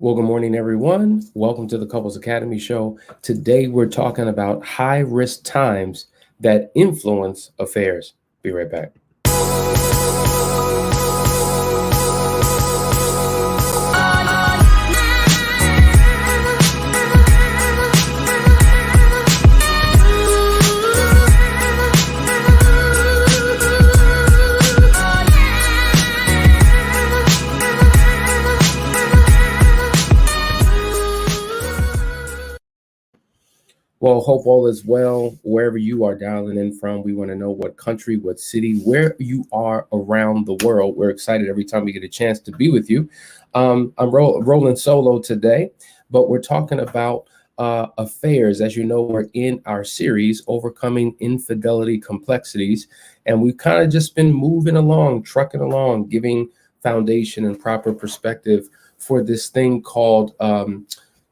Well, good morning, everyone. Welcome to the Couples Academy show. Today, we're talking about high risk times that influence affairs. Be right back. Well, hope all is well wherever you are dialing in from. We want to know what country, what city, where you are around the world. We're excited every time we get a chance to be with you. I'm rolling solo today, but we're talking about affairs. As you know, we're in our series, Overcoming Infidelity Complexities, and we've kind of just been moving along, trucking along, giving foundation and proper perspective for this thing called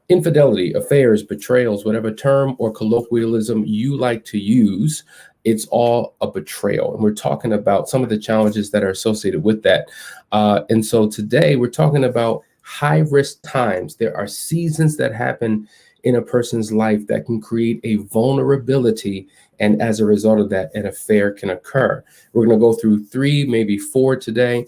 infidelity, affairs, betrayals, whatever term or colloquialism you like to use, it's all a betrayal. And we're talking about some of the challenges that are associated with that. And so today we're talking about high risk times. There are seasons that happen in a person's life that can create a vulnerability. And as a result of that, an affair can occur. We're going to go through 3, maybe 4 today.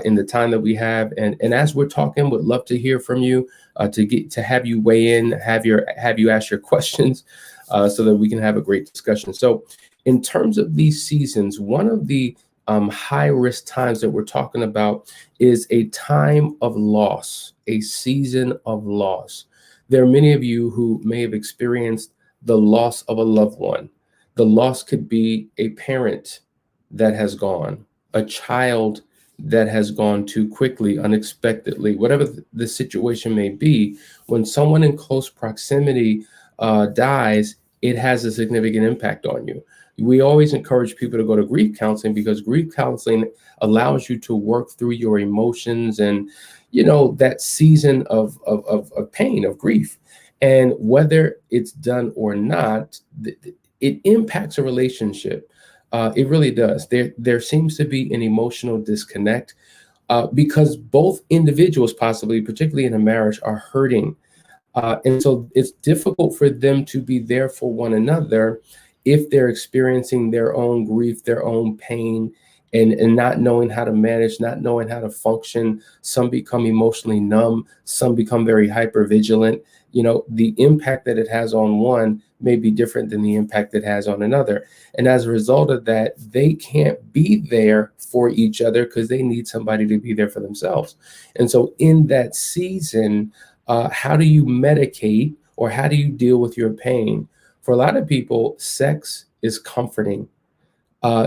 In the time that we have, and as we're talking, would love to hear from you, to have you weigh in, have you ask your questions, so that we can have a great discussion. So, in terms of these seasons, one of the high risk times that we're talking about is a time of loss, a season of loss. There are many of you who may have experienced the loss of a loved one. The loss could be a parent that has gone, a child that has gone too quickly, unexpectedly, whatever the situation may be. When someone in close proximity dies, it has a significant impact on you. We always encourage people to go to grief counseling because grief counseling allows you to work through your emotions and, that season of pain, of grief. And whether it's done or not, it impacts a relationship. It really does. There seems to be an emotional disconnect because both individuals, possibly, particularly in a marriage, are hurting. And so it's difficult for them to be there for one another if they're experiencing their own grief, their own pain, and not knowing how to manage, not knowing how to function. Some become emotionally numb. Some become very hypervigilant. The impact that it has on one may be different than the impact it has on another. And as a result of that, they can't be there for each other because they need somebody to be there for themselves. And so in that season, how do you medicate or how do you deal with your pain? For a lot of people, sex is comforting.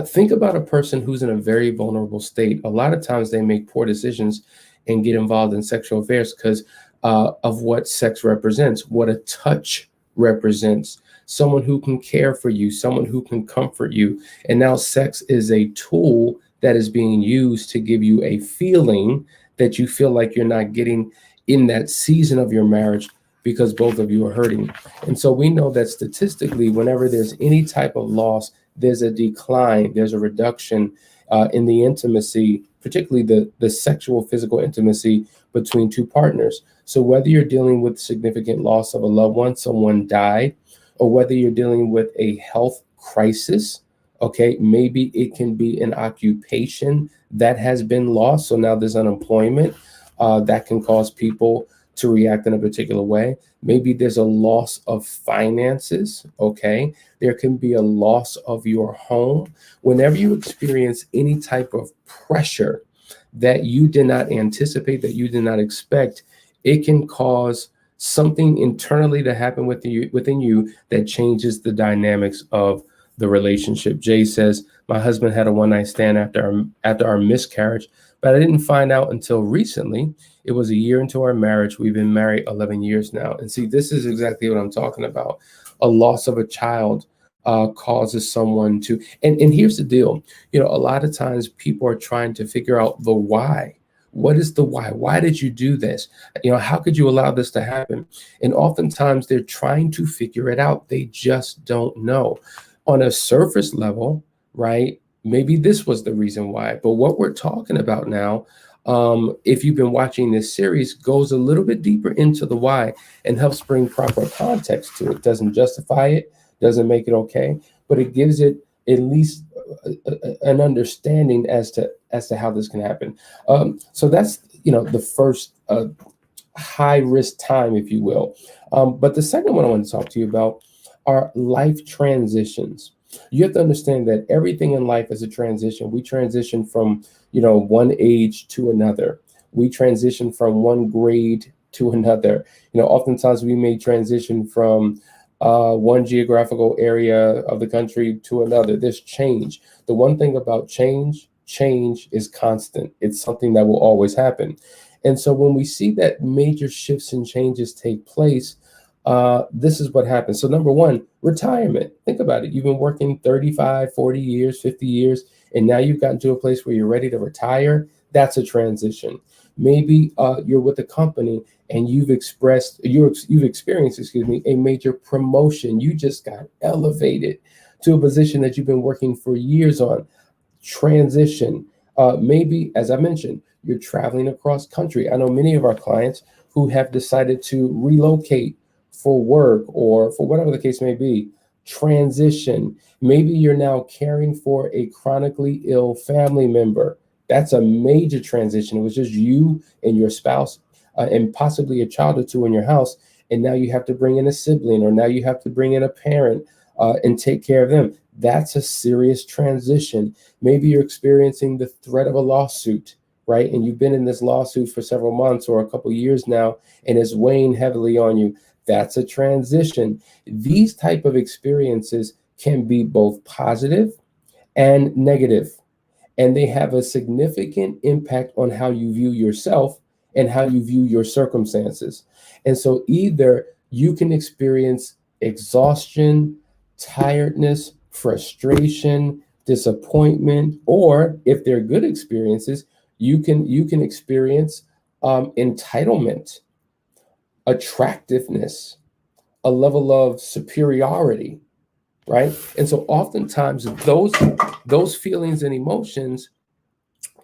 Think about a person who's in a very vulnerable state. A lot of times they make poor decisions and get involved in sexual affairs because of what sex represents, what a touch represents, someone who can care for you, someone who can comfort you. And now sex is a tool that is being used to give you a feeling that you feel like you're not getting in that season of your marriage because both of you are hurting. And so we know that statistically, whenever there's any type of loss, there's a decline, there's a reduction in the intimacy, particularly the sexual, physical intimacy between two partners. So whether you're dealing with significant loss of a loved one, someone died, or whether you're dealing with a health crisis, okay, maybe it can be an occupation that has been lost. So now there's unemployment that can cause people to react in a particular way. Maybe there's a loss of finances, okay? There can be a loss of your home. Whenever you experience any type of pressure that you did not anticipate, that you did not expect, it can cause something internally to happen within you that changes the dynamics of the relationship. Jay says, my husband had a one-night stand after our miscarriage, but I didn't find out until recently. It was a year into our marriage. We've been married 11 years now. And see, this is exactly what I'm talking about. A loss of a child causes someone to, and here's the deal. A lot of times people are trying to figure out the why. What is the why? Why did you do this? How could you allow this to happen? And oftentimes they're trying to figure it out. They just don't know. On a surface level, right? Maybe this was the reason why. But what we're talking about now if you've been watching this series, goes a little bit deeper into the why and helps bring proper context to it. Doesn't justify it, doesn't make it okay, but it gives it at least an understanding as to how this can happen. So that's the first high risk time, if you will. But the second one I want to talk to you about are life transitions. You have to understand that everything in life is a transition. We transition from one age to another. We transition from one grade to another. Oftentimes we may transition from one geographical area of the country to another. There's change. The one thing about change is constant. It's something that will always happen. And so when we see that major shifts and changes take place, this is what happens. So number one, retirement. Think about it. You've been working 35, 40 years, 50 years, and now you've gotten to a place where you're ready to retire. That's a transition. Maybe you're with a company and you've experienced, a major promotion. You just got elevated to a position that you've been working for years on. Transition. Maybe, as I mentioned, you're traveling across country. I know many of our clients who have decided to relocate for work or for whatever the case may be. Transition. Maybe you're now caring for a chronically ill family member. That's a major transition. It was just you and your spouse and possibly a child or two in your house. And now you have to bring in a sibling, or now you have to bring in a parent and take care of them. That's a serious transition. Maybe you're experiencing the threat of a lawsuit, right? And you've been in this lawsuit for several months or a couple of years now, and it's weighing heavily on you. That's a transition. These type of experiences can be both positive and negative, and they have a significant impact on how you view yourself and how you view your circumstances. And so either you can experience exhaustion, tiredness, frustration, disappointment, or if they're good experiences, you can experience entitlement, attractiveness, a level of superiority, right? And so oftentimes those feelings and emotions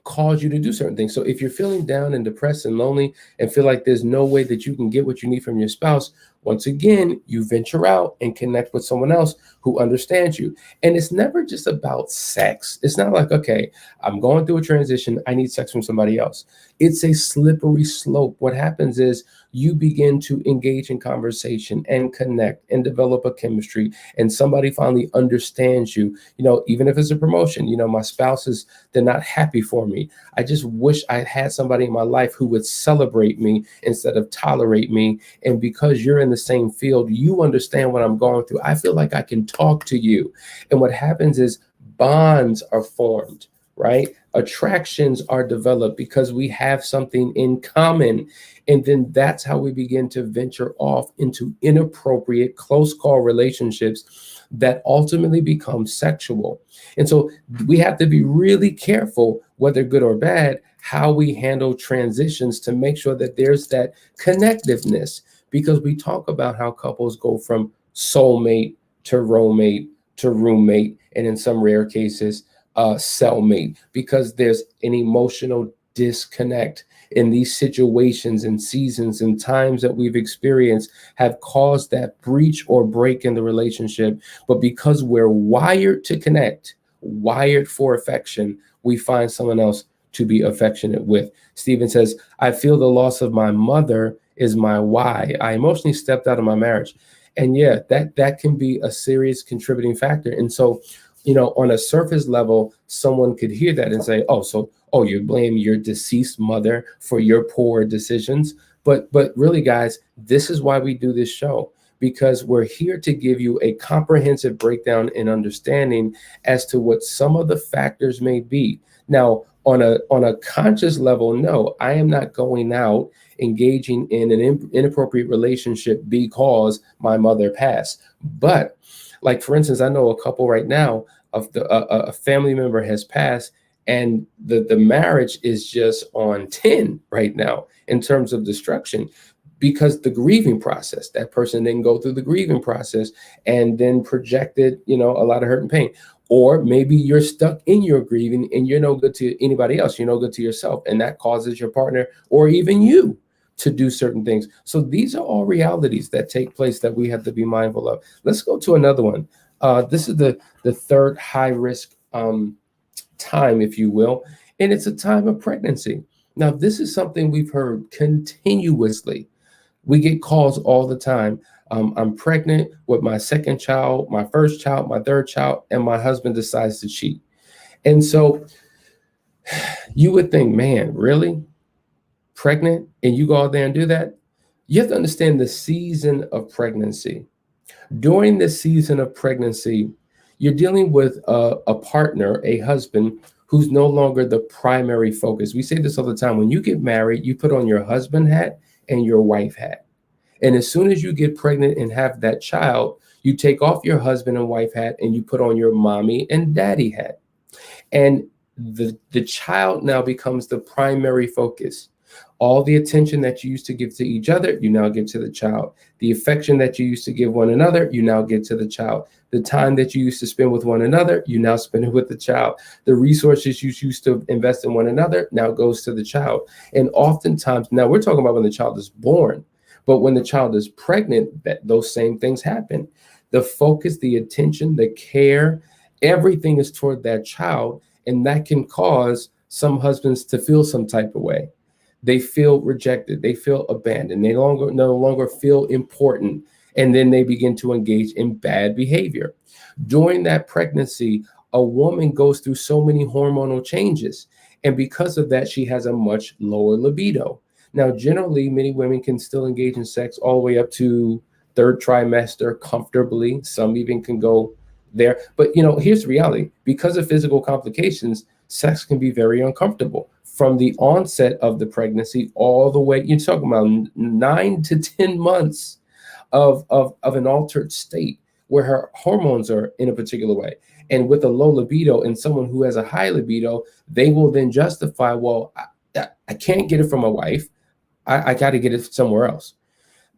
cause you to do certain things. So if you're feeling down and depressed and lonely and feel like there's no way that you can get what you need from your spouse, once again, you venture out and connect with someone else who understands you. And it's never just about sex. It's not like, okay, I'm going through a transition, I need sex from somebody else. It's a slippery slope. What happens is you begin to engage in conversation and connect and develop a chemistry, and somebody finally understands you. Even if it's a promotion, my spouses, they're not happy for me. I just wish I had somebody in my life who would celebrate me instead of tolerate me. And because you're in the same field, you understand what I'm going through. I feel like I can talk to you. And what happens is bonds are formed, right? Attractions are developed because we have something in common. And then that's how we begin to venture off into inappropriate close call relationships that ultimately become sexual. And so we have to be really careful, whether good or bad, how we handle transitions to make sure that there's that connectiveness, because we talk about how couples go from soulmate to roommate, and in some rare cases, cellmate, because there's an emotional disconnect in these situations and seasons and times that we've experienced have caused that breach or break in the relationship. But because we're wired to connect, wired for affection, we find someone else to be affectionate with. Stephen says, I feel the loss of my mother is my why. I emotionally stepped out of my marriage. And yeah, that can be a serious contributing factor. And so, on a surface level, someone could hear that and say, oh, you blame your deceased mother for your poor decisions. But really, guys, this is why we do this show, because we're here to give you a comprehensive breakdown and understanding as to what some of the factors may be. Now, on a conscious level, no, I am not going out engaging in an inappropriate relationship because my mother passed. But like, for instance, I know a couple right now of a family member has passed, and the marriage is just on 10 right now in terms of destruction, because the grieving process, that person didn't go through the grieving process and then projected, a lot of hurt and pain. Or maybe you're stuck in your grieving and you're no good to anybody else. You're no good to yourself. And that causes your partner or even you to do certain things. So these are all realities that take place that we have to be mindful of. Let's go to another one. This is the third high risk time, if you will, and it's a time of pregnancy. Now, this is something we've heard continuously. We get calls all the time. I'm pregnant with my second child, my first child, my third child, and my husband decides to cheat. And so you would think, man, really? Pregnant? And you go out there and do that? You have to understand the season of pregnancy. During the season of pregnancy, you're dealing with a partner, a husband, who's no longer the primary focus. We say this all the time. When you get married, you put on your husband hat and your wife hat. And as soon as you get pregnant and have that child, you take off your husband and wife hat and you put on your mommy and daddy hat. And the child now becomes the primary focus. All the attention that you used to give to each other, you now give to the child. The affection that you used to give one another, you now give to the child. The time that you used to spend with one another, you now spend it with the child. The resources you used to invest in one another now goes to the child. And oftentimes, now we're talking about when the child is born, but when the child is pregnant, those same things happen. The focus, the attention, the care, everything is toward that child. And that can cause some husbands to feel some type of way. They feel rejected. They feel abandoned. They no longer feel important. And then they begin to engage in bad behavior. During that pregnancy, a woman goes through so many hormonal changes. And because of that, she has a much lower libido. Now, generally, many women can still engage in sex all the way up to third trimester comfortably. Some even can go there. But, here's the reality. Because of physical complications, sex can be very uncomfortable from the onset of the pregnancy all the way. You're talking about 9 to 10 months of an altered state where her hormones are in a particular way. And with a low libido and someone who has a high libido, they will then justify, well, I can't get it from my wife. I got to get it somewhere else.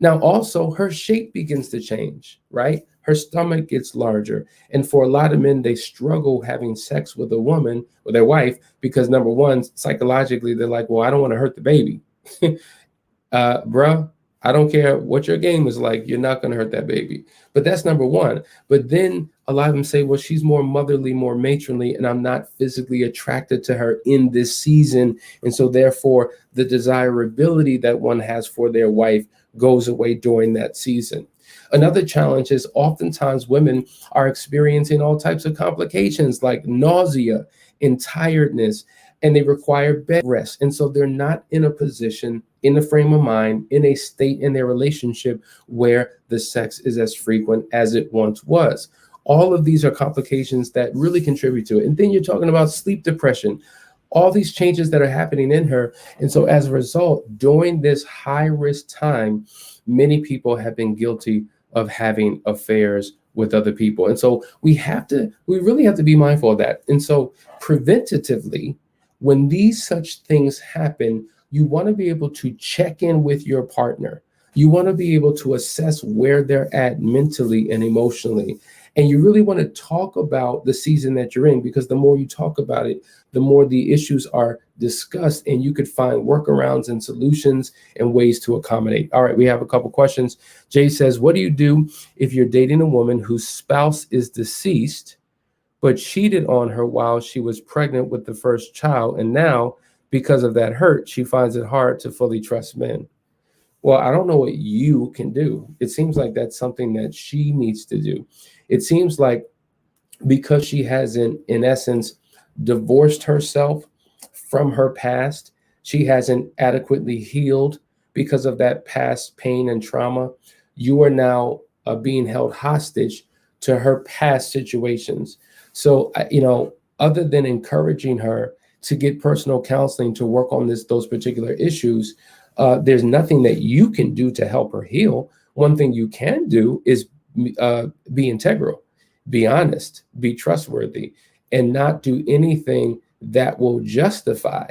Now, also, her shape begins to change, right? Her stomach gets larger. And for a lot of men, they struggle having sex with a woman, with their wife, because number one, psychologically, they're like, well, I don't want to hurt the baby. Bruh, I don't care what your game is like. You're not going to hurt that baby. But that's number one. But then a lot of them say, well, she's more motherly, more matronly, and I'm not physically attracted to her in this season. And so therefore, the desirability that one has for their wife goes away during that season. Another challenge is oftentimes women are experiencing all types of complications like nausea and tiredness, and they require bed rest. And so they're not in a position, in a frame of mind, in a state in their relationship where the sex is as frequent as it once was. All of these are complications that really contribute to it. And then you're talking about sleep depression, all these changes that are happening in her. And so as a result, during this high risk time, many people have been guilty of having affairs with other people. And so we really have to be mindful of that. And so preventatively, when these such things happen, you want to be able to check in with your partner. You want to be able to assess where they're at mentally and emotionally. And you really want to talk about the season that you're in, because the more you talk about it, the more the issues are discussed, and you could find workarounds and solutions and ways to accommodate. All right, we have a couple questions. Jay says, what do you do if you're dating a woman whose spouse is deceased, but cheated on her while she was pregnant with the first child, and now, because of that hurt, she finds it hard to fully trust men? Well, I don't know what you can do. It seems like that's something that she needs to do. It seems like because she hasn't, in essence, divorced herself from her past, she hasn't adequately healed because of that past pain and trauma. You are now being held hostage to her past situations. So, other than encouraging her to get personal counseling to work on those particular issues, there's nothing that you can do to help her heal. One thing you can do is be integral, be honest, be trustworthy, and not do anything that will justify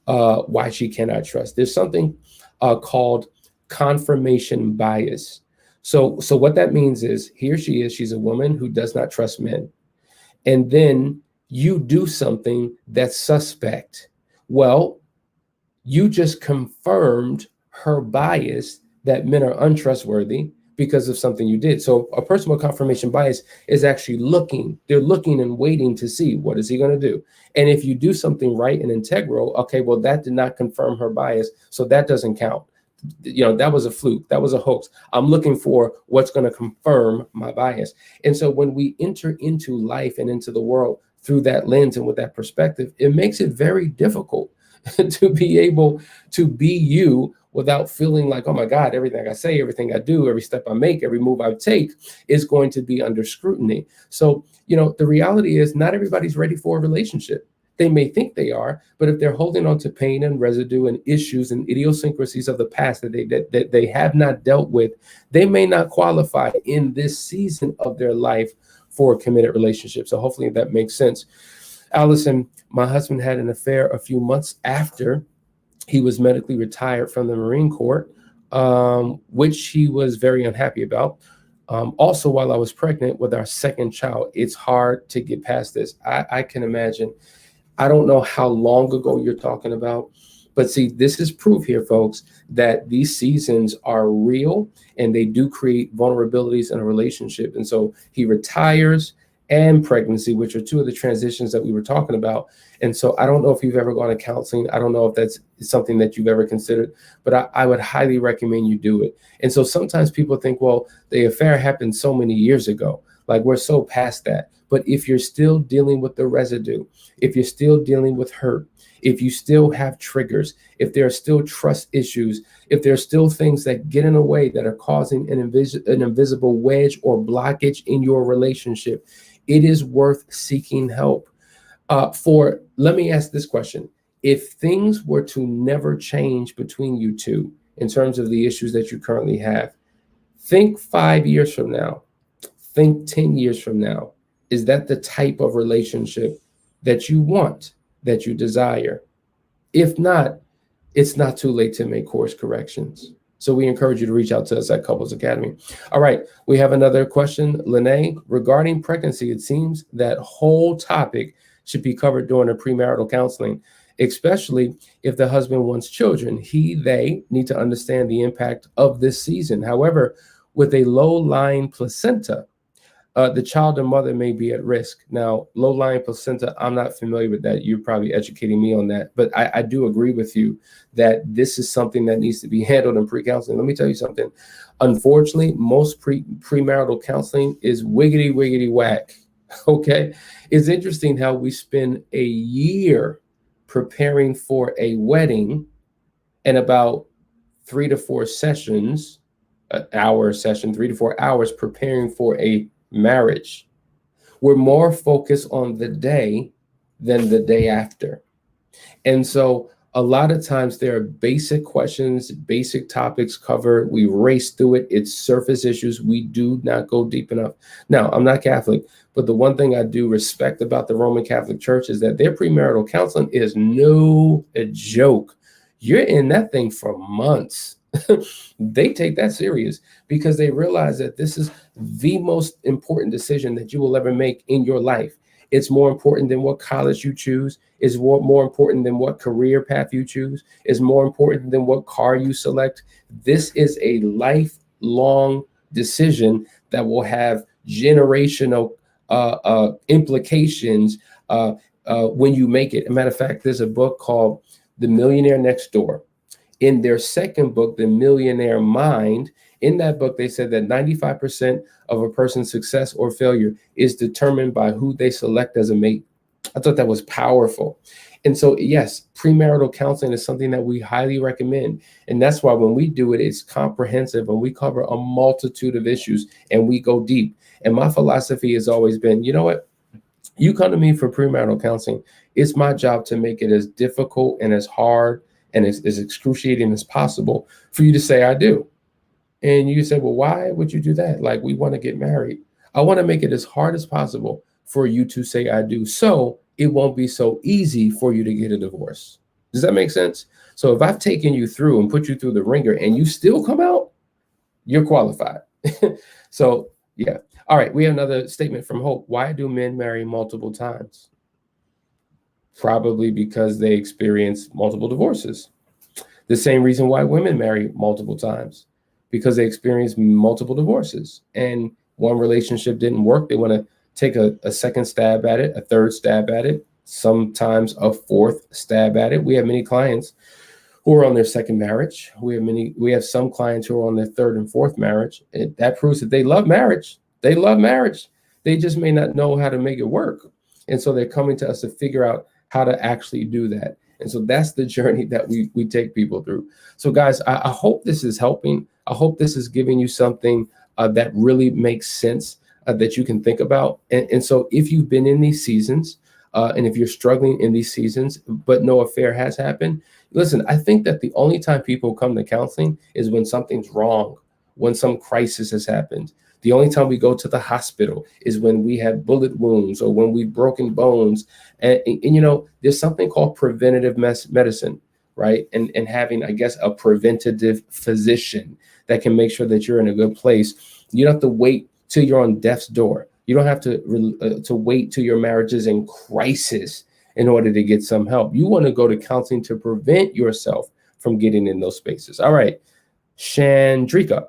why she cannot trust. There's something called confirmation bias. So what that means is, here she is, she's a woman who does not trust men. and then you do something that's suspect. Well, you just confirmed her bias that men are untrustworthy because of something you did. So a person with confirmation bias is actually looking, they're looking and waiting to see what is he going to do. And if you do something right and integral, okay, well, that did not confirm her bias, so that doesn't count. That was a fluke, that was a hoax. I'm looking for what's going to confirm my bias. And so when we enter into life and into the world through that lens and with that perspective, it makes it very difficult to be able to be you without feeling like, oh my God, everything I say, everything I do, every step I make, every move I take is going to be under scrutiny. So, the reality is not everybody's ready for a relationship. They may think they are, but if they're holding on to pain and residue and issues and idiosyncrasies of the past that they have not dealt with, they may not qualify in this season of their life for a committed relationship. So hopefully that makes sense. Allison, my husband had an affair a few months after he was medically retired from the Marine Corps, which he was very unhappy about. Also, while I was pregnant with our second child, it's hard to get past this. I can imagine. I don't know how long ago you're talking about, but see, this is proof here, folks, that these seasons are real and they do create vulnerabilities in a relationship. And so he retires and pregnancy, which are two of the transitions that we were talking about. And so I don't know if you've ever gone to counseling. I don't know if that's something that you've ever considered, but I would highly recommend you do it. And so sometimes people think, well, the affair happened so many years ago, like we're so past that. But if you're still dealing with the residue, if you're still dealing with hurt, if you still have triggers, if there are still trust issues, if there are still things that get in the way that are causing an invisible wedge or blockage in your relationship, it is worth seeking help. Let me ask this question. If things were to never change between you two in terms of the issues that you currently have, think 5 years from now, think 10 years from now. Is that the type of relationship that you want, that you desire? If not, it's not too late to make course corrections. So we encourage you to reach out to us at Couples Academy. All right, we have another question, Lene. Regarding pregnancy, it seems that whole topic should be covered during a premarital counseling, especially if the husband wants children. They need to understand the impact of this season. However, with a low-lying placenta, the child and mother may be at risk. Now, low-lying placenta, I'm not familiar with that. You're probably educating me on that. But I do agree with you that this is something that needs to be handled in pre-counseling. Let me tell you something. Unfortunately, most premarital counseling is wiggity, wiggity, whack. Okay? It's interesting how we spend a year preparing for a wedding and about 3 to 4 sessions, an hour session, 3 to 4 hours preparing for a marriage. We're more focused on the day than the day after. And so a lot of times there are basic questions, basic topics covered. We race through it. It's surface issues. We do not go deep enough. Now, I'm not Catholic, but the one thing I do respect about the Roman Catholic Church is that their premarital counseling is no joke. You're in that thing for months. They take that serious because they realize that this is the most important decision that you will ever make in your life. It's more important than what college you choose. It's more important than what career path you choose. It's more important than what car you select. This is a lifelong decision that will have generational implications when you make it. As a matter of fact, there's a book called The Millionaire Next Door. In their second book, The Millionaire Mind, in that book, they said that 95% of a person's success or failure is determined by who they select as a mate. I thought that was powerful. And so, yes, premarital counseling is something that we highly recommend. And that's why when we do it, it's comprehensive and we cover a multitude of issues and we go deep. And my philosophy has always been, you know what? You come to me for premarital counseling. It's my job to make it as difficult and as hard and as excruciating as possible for you to say, I do. And you say, well, why would you do that? Like, we want to get married. I want to make it as hard as possible for you to say, I do. So it won't be so easy for you to get a divorce. Does that make sense? So if I've taken you through and put you through the ringer and you still come out, you're qualified. So Yeah. All right. We have another statement from Hope. Why do men marry multiple times? Probably because they experience multiple divorces. The same reason why women marry multiple times, because they experience multiple divorces. And one relationship didn't work. They want to take a second stab at it, a third stab at it, sometimes a fourth stab at it. We have many clients who are on their second marriage. We have some clients who are on their third and fourth marriage. That proves that they love marriage. They love marriage. They just may not know how to make it work. And so they're coming to us to figure out how to actually do that. And so that's the journey that we take people through. So guys, I hope this is helping. I hope this is giving you something that really makes sense, that you can think about. And so if you've been in these seasons, and if you're struggling in these seasons, but no affair has happened, listen, I think that the only time people come to counseling is when something's wrong, when some crisis has happened. The only time we go to the hospital is when we have bullet wounds or when we've broken bones. And there's something called preventative medicine, right? And having, I guess, a preventative physician that can make sure that you're in a good place. You don't have to wait till you're on death's door. You don't have to wait till your marriage is in crisis in order to get some help. You want to go to counseling to prevent yourself from getting in those spaces. All right, Chandrika,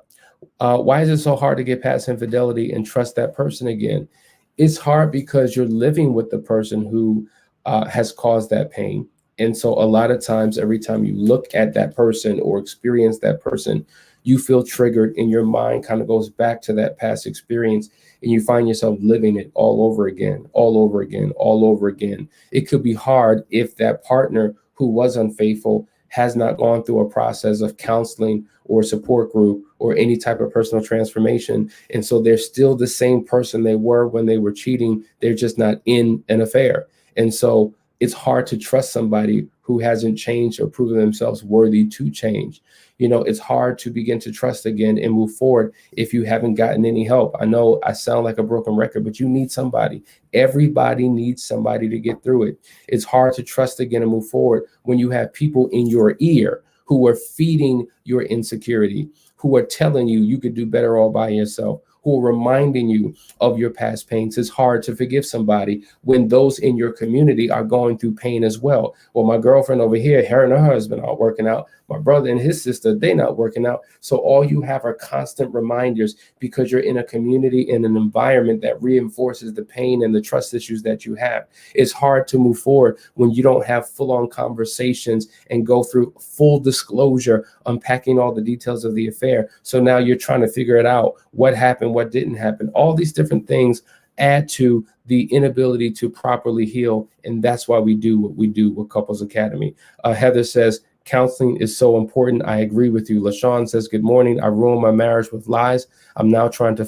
why is it so hard to get past infidelity and trust that person again? It's hard because you're living with the person who has caused that pain. And so a lot of times, every time you look at that person or experience that person, you feel triggered and your mind kind of goes back to that past experience, and you find yourself living it all over again, all over again, all over again. It could be hard if that partner who was unfaithful has not gone through a process of counseling or support group or any type of personal transformation. And so they're still the same person they were when they were cheating. They're just not in an affair. And so it's hard to trust somebody who hasn't changed or proven themselves worthy to change. It's hard to begin to trust again and move forward if you haven't gotten any help. I know I sound like a broken record, but you need somebody. Everybody needs somebody to get through it. It's hard to trust again and move forward when you have people in your ear who are feeding your insecurity, who are telling you you could do better all by yourself, who are reminding you of your past pains. It's hard to forgive somebody when those in your community are going through pain as well. Well, my girlfriend over here, her and her husband aren't working out. My brother and his sister, they're not working out. So all you have are constant reminders because you're in a community, in an environment that reinforces the pain and the trust issues that you have. It's hard to move forward when you don't have full-on conversations and go through full disclosure, unpacking all the details of the affair. So now you're trying to figure it out. What happened? What didn't happen? All these different things add to the inability to properly heal. And that's why we do what we do with Couples Academy. Heather says, counseling is so important. I agree with you. LaShawn says, good morning. I ruined my marriage with lies. I'm now trying to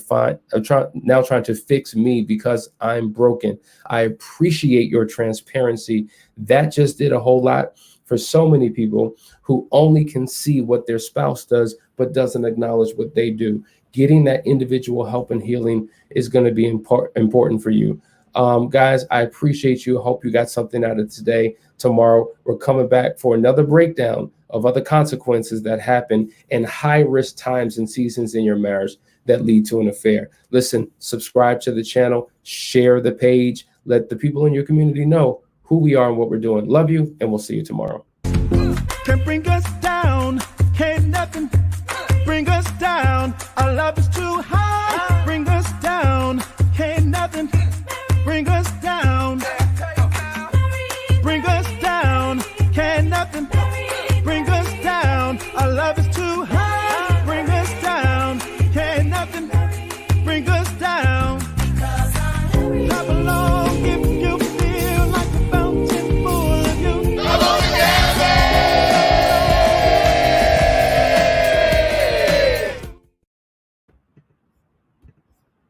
fix me because I'm broken. I appreciate your transparency. That just did a whole lot for so many people who only can see what their spouse does, but doesn't acknowledge what they do. Getting that individual help and healing is going to be important for you. Guys, I appreciate you. I hope you got something out of today. Tomorrow, we're coming back for another breakdown of other consequences that happen in high-risk times and seasons in your marriage that lead to an affair. Listen, subscribe to the channel, share the page, let the people in your community know who we are and what we're doing. Love you, and we'll see you tomorrow. Can bring us